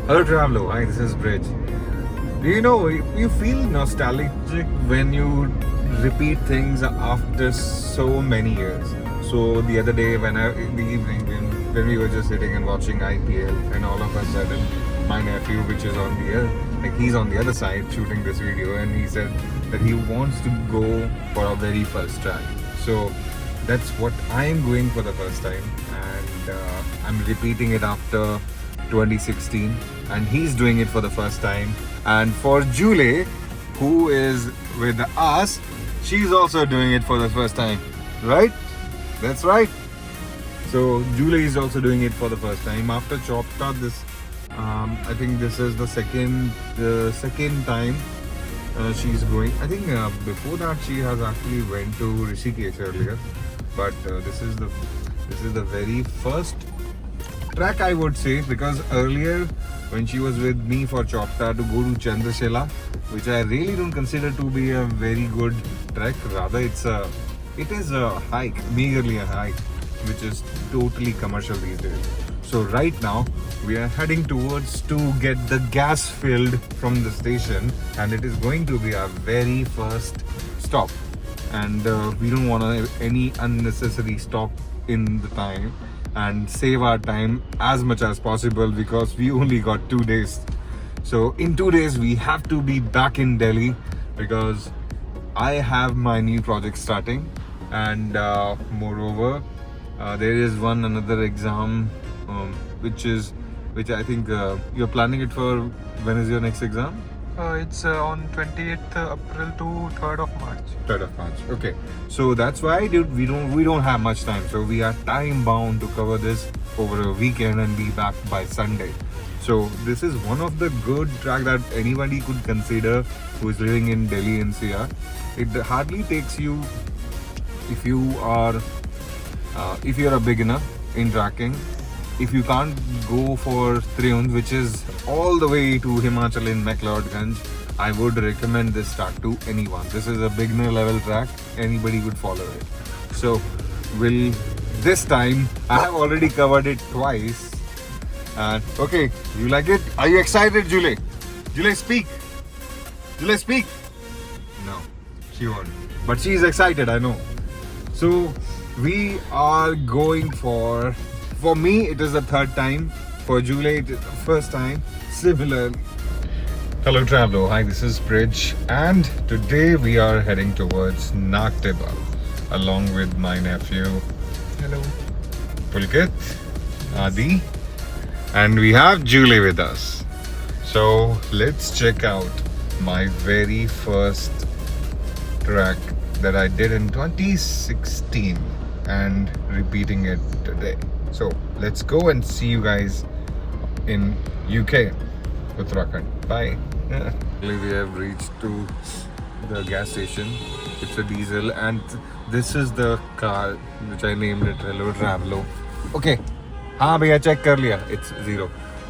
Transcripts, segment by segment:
Hello Traveler, hi, this is Bridge. Do you know, you feel nostalgic when you repeat things after so many years. So the other day in the evening when we were just sitting and watching IPL, and all of a sudden my nephew, which is on the he's on the other side shooting this video, and he said that he wants to go for our very first track. So that's what I am going for the first time, and I'm repeating it after 2016, and he's doing it for the first time. And for Julie, who is with us, she's also doing it for the first time, right? That's right. So Julie is also doing it for the first time after Chopta. I think this is the second time she's going. I think before that she has actually went to Rishikesh earlier, but this is the very first track, I would say, because earlier when she was with me for Chopta to go to Chandrashila, which I really don't consider to be a very good trek, rather it is a hike, meagerly a hike, which is totally commercial these days. So right now we are heading towards to get the gas filled from the station, and it is going to be our very first stop, and we don't want any unnecessary stop in the time, and save our time as much as possible because we only got 2 days. So in 2 days we have to be back in Delhi because I have my new project starting, and moreover there is another exam which I think you're planning it for. When is your next exam? It's on 28th April to 3rd of March. 3rd of March. Okay. So that's why, dude, we don't have much time. So we are time bound to cover this over a weekend and be back by Sunday. So this is one of the good track that anybody could consider who is living in Delhi NCR. It hardly takes you, if you're a beginner in tracking, if you can't go for Triund, which is all the way to Himachal in McLeodganj, I would recommend this track to anyone. This is a beginner level track, anybody could follow it. So this time, I have already covered it twice. Okay, you like it? Are you excited, Julie? Julie, speak. Julie, speak. No, she won't. But she's excited, I know. So we are going for me, it is the third time. For Julie, it is the first time. Similarly. Hello Traveler, hi, this is Bridge, and today we are heading towards Nagtiba along with my nephew. Hello. Pulkit, Adi, and we have Julie with us. So let's check out my very first track that I did in 2016 and repeating it today. So let's go and see you guys in UK, Uttarakhand. Bye. We have reached to the gas station. It's a diesel, and this is the car which I named it Hello Traveler. Okay. हाँ भैया check कर लिया. It's 0.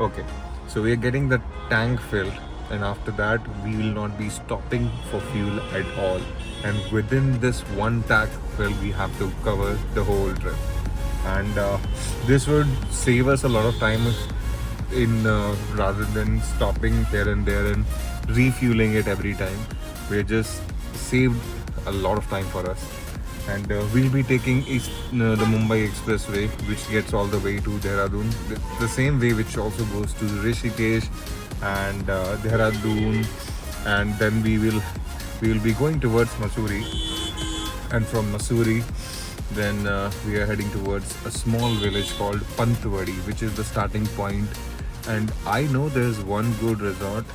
Okay. So we are getting the tank filled, and after that we will not be stopping for fuel at all. And within this one tank fill, we have to cover the whole trip. And this would save us a lot of time in rather than stopping here and there and refueling it every time. We just saved a lot of time for us. And we'll be taking the Mumbai Expressway, which gets all the way to Dehradun, the same way which also goes to Rishikesh and Dehradun, and then we will be going towards Mussoorie, and from Mussoorie then we are heading towards a small village called Pantwadi, which is the starting point. And I know there's one good resort.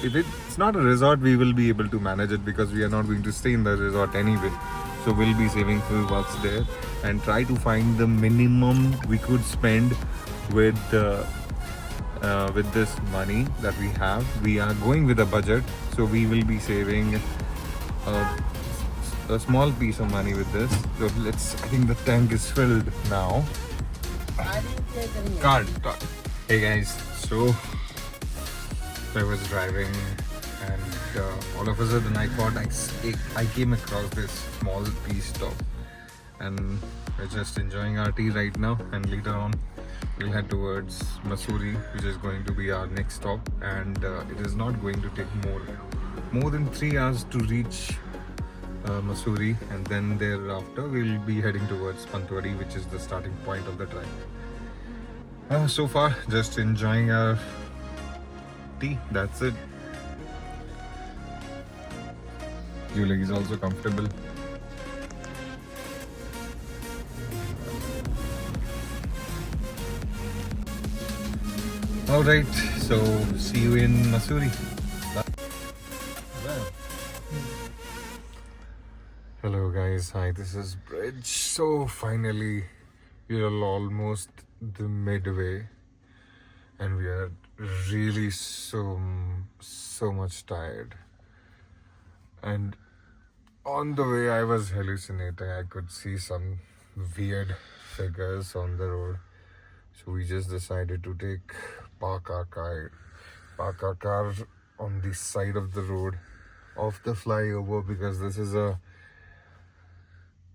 If it's not a resort, we will be able to manage it because we are not going to stay in the resort anyway. So we'll be saving few bucks there and try to find the minimum we could spend with this money that we have. We are going with a budget, so we will be saving a small piece of money with this. So I think the tank is filled now. Card. Hey guys, so I was driving, and all of a sudden I thought I came across this small tea stop, and we're just enjoying our tea right now, and later on we'll head towards Mussoorie, which is going to be our next stop, and it is not going to take more than 3 hours to reach Mussoorie, and then thereafter we'll be heading towards Pantwadi, which is the starting point of the trek. So far, just enjoying our tea. That's it. Julie is also comfortable. All right, so see you in Mussoorie. Hello guys, hi, this is Bridge. So finally we are almost the midway and we are really so much tired. And on the way I was hallucinating. I could see some weird figures on the road. So we just decided to park our car on the side of the road of the flyover, because this is a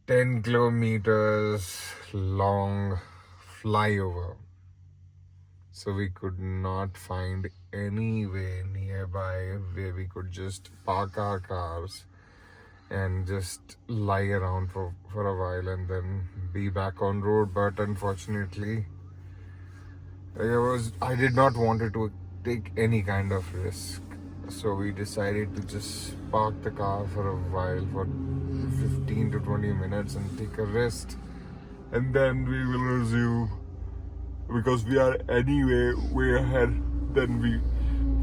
10 kilometers long flyover. So we could not find any way nearby where we could just park our cars and just lie around for a while and then be back on road. But unfortunately, I did not want to take any kind of risk. So we decided to just park the car for a while, for 15 to 20 minutes, and take a rest, and then we will resume, because we are anyway way ahead than we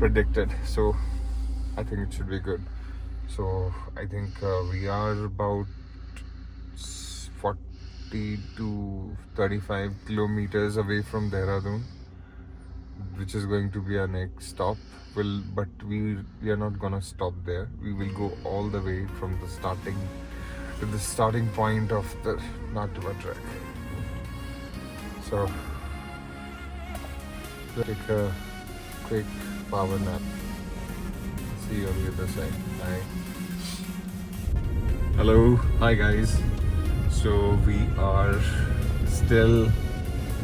predicted. So I think it should be good. So I think we are about 40 to 35 kilometers away from Dehradun, which is going to be our next stop. But we are not gonna stop there. We will go all the way from the starting point of the Nagtiba trek. So take a quick power nap. See you on the other side. Bye. Hello, hi guys. So we are still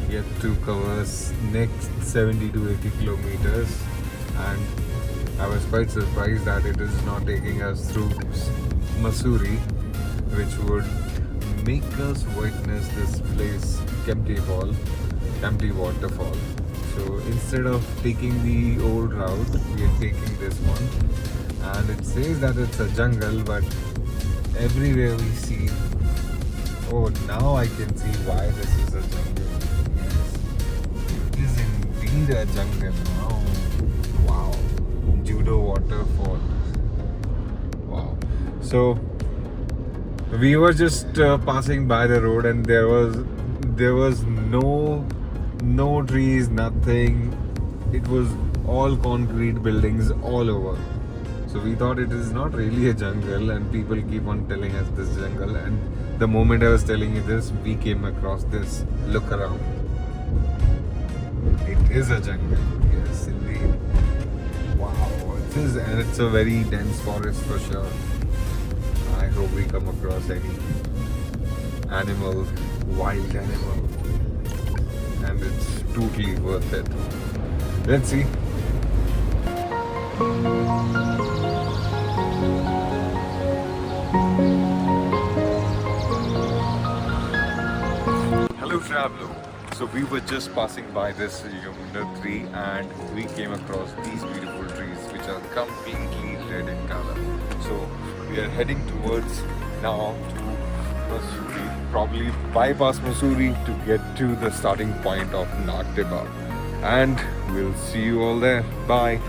yet to cover next 70 to 80 kilometers, and I was quite surprised that it is not taking us through Mussoorie, which would make us witness this place, Kempty Waterfall. So instead of taking the old route, we are taking this one, and it says that it's a jungle, but everywhere we see, oh, now I can see why this is a jungle. Yes, it is indeed a jungle now. Wow, Judo Waterfall. Wow. So we were just passing by the road, and there was no trees, nothing. It was all concrete buildings all over. So we thought it is not really a jungle, and people keep on telling us this jungle. And the moment I was telling you this, we came across this. Look around. It is a jungle. Yes, indeed. Wow. It is, and it's a very dense forest for sure. I hope we come across any animal, wild animal, and it's totally worth it. Let's see. Hello traveler. So we were just passing by this Yamuna tree, and we came across these beautiful trees which are completely red in color. So we are heading towards now to Mussoorie, probably bypass Mussoorie to get to the starting point of Nagtiba. And we'll see you all there. Bye.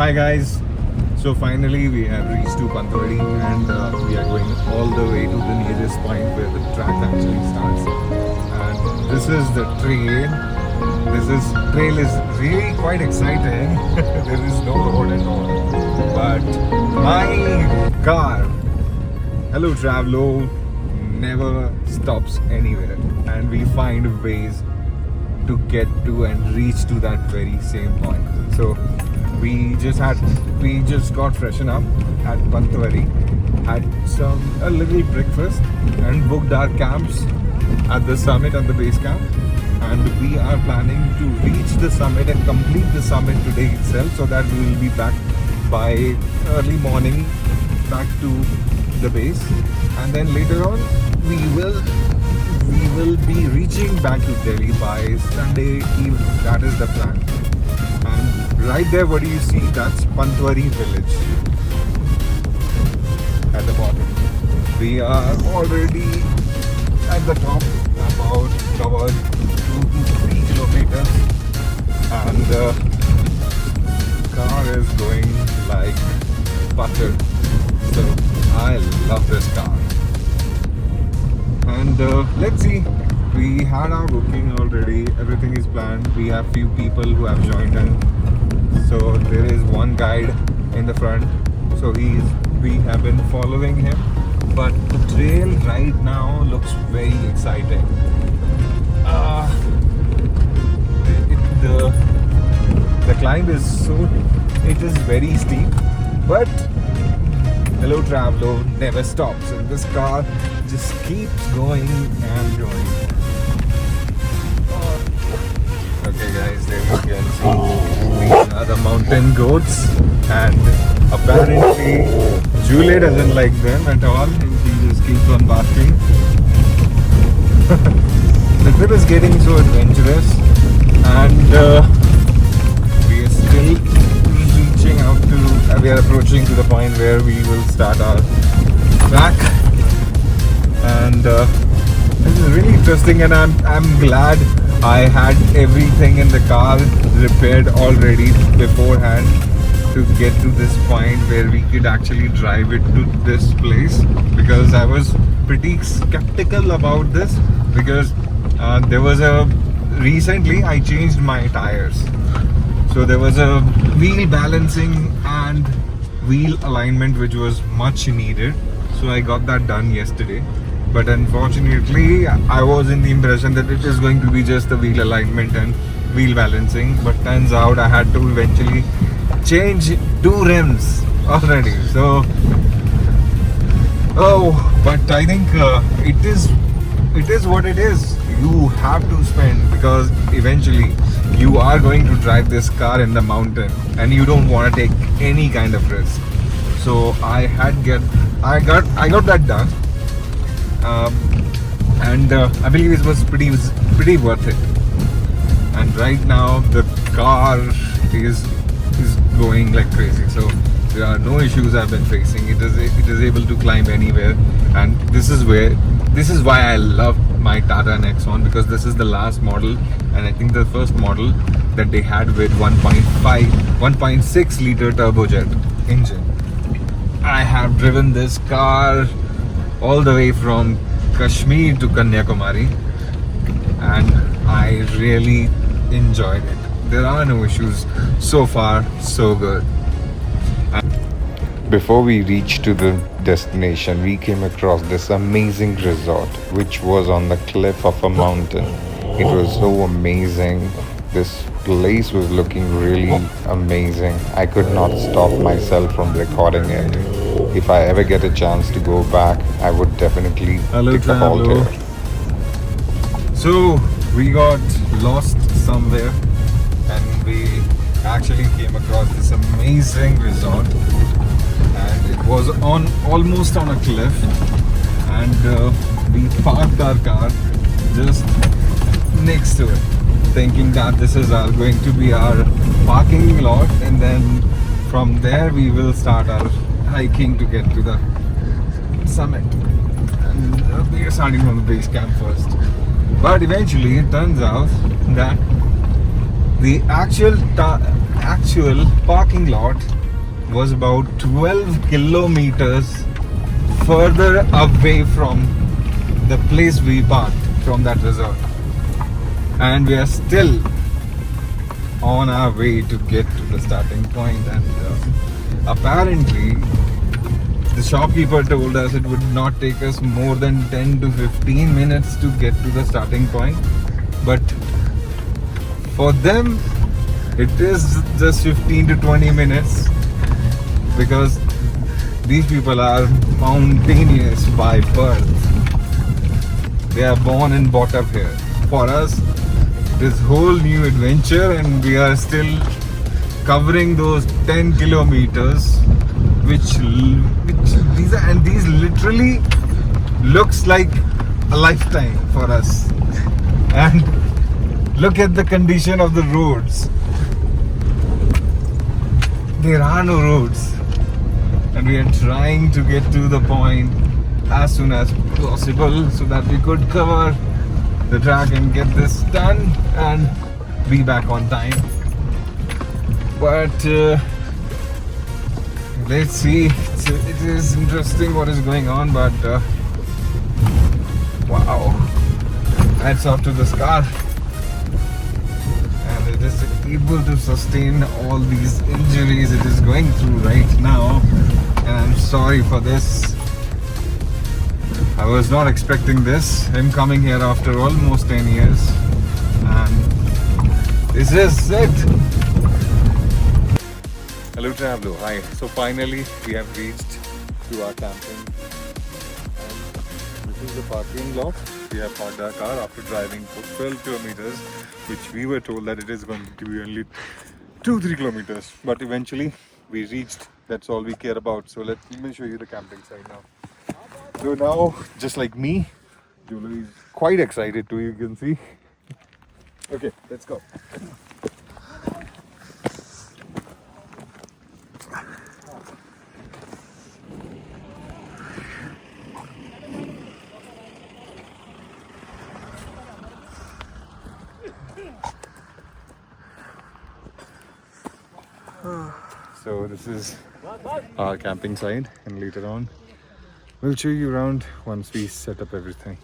Hi guys. So finally we have reached to Pantwadi and we are going all the way to the nearest point where the track actually starts. And this is the trail. Trail is really quite exciting. There is no road at all. But my car, hello Travelo, never stops anywhere. And we find ways to get to and reach to that very same point. So we just got freshen up at Pantwadi, had a little breakfast and booked our camps at the summit, at the base camp, and we are planning to reach the summit and complete the summit today itself, so that we will be back by early morning back to the base, and then later on we will be reaching back to Delhi by Sunday evening. That is the plan. And right there, what do you see? That's Pantwadi village at the bottom. We are already at the top, about covered 2 to 3 kilometers, and the car is going like butter. So I love this car. And let's see. We had our booking already. Everything is planned. We have few people who have joined in. So there is one guide in the front. So we have been following him. But the trail right now looks very exciting. The climb is it is very steep, but hello Travelo never stops, and this car just keeps going and going. Okay guys, there you can see these are the mountain goats, and apparently Julie doesn't like them at all. He just keeps on barking. The trip is getting so adventurous, and we are still reaching out to, we are approaching to the point where we will start our track. And this is really interesting, and I'm glad I had everything in the car repaired already beforehand to get to this point where we could actually drive it to this place, because I was pretty skeptical about this, because recently I changed my tires, so there was a wheel balancing and wheel alignment which was much needed, so I got that done yesterday. But unfortunately, I was in the impression that it is going to be just the wheel alignment and wheel balancing. But turns out I had to eventually change 2 rims already. So, but I think it is what it is. You have to spend, because eventually you are going to drive this car in the mountain, and you don't want to take any kind of risk. So I got that done. And I believe it was pretty worth it. And right now the car is going like crazy. So there are no issues I've been facing. It is able to climb anywhere, and this is why I love my Tata Nexon, because this is the last model, and I think the first model that they had with 1.6 liter turbojet engine. I have driven this car all the way from Kashmir to Kanyakumari, and I really enjoyed it. There are no issues. So far, so good. Before we reached to the destination, we came across this amazing resort, which was on the cliff of a mountain. It was so amazing. This place was looking really amazing. I could not stop myself from recording it. If I ever get a chance to go back, I would definitely take a halt here. So we got lost somewhere, and we actually came across this amazing resort, and it was almost on a cliff, and we parked our car just next to it, thinking that this is going to be our parking lot, and then from there we will start our hiking to get to the summit. And we are starting from the base camp first. But eventually it turns out that the actual parking lot was about 12 kilometers further away from the place we parked from that resort, and we are still on our way to get to the starting point. And apparently the shopkeeper told us it would not take us more than 10 to 15 minutes to get to the starting point, but for them it is just 15 to 20 minutes, because these people are mountaineers by birth. They are born and brought up here. For us, this whole new adventure, and we are still covering those 10 kilometers, which these literally looks like a lifetime for us. And look at the condition of the roads. There are no roads, and we are trying to get to the point as soon as possible so that we could cover the track and get this done and be back on time. But let's see. It is interesting what is going on, but wow, hats off to this car, and it is able to sustain all these injuries it is going through right now, and I'm sorry for this. I was not expecting this. I'm coming here after almost 10 years, and this is it. Hello traveler, hi. So finally we have reached to our camping, and this is the parking lot. We have parked our car after driving for 12 kilometers, which we were told that it is going to be only 2-3 kilometers, but eventually we reached. That's all we care about. So let me show you the camping site now. So now, just like me, Julu is quite excited too, you can see. Okay, let's go. So this is our camping site, and later on we'll show you around once we set up everything.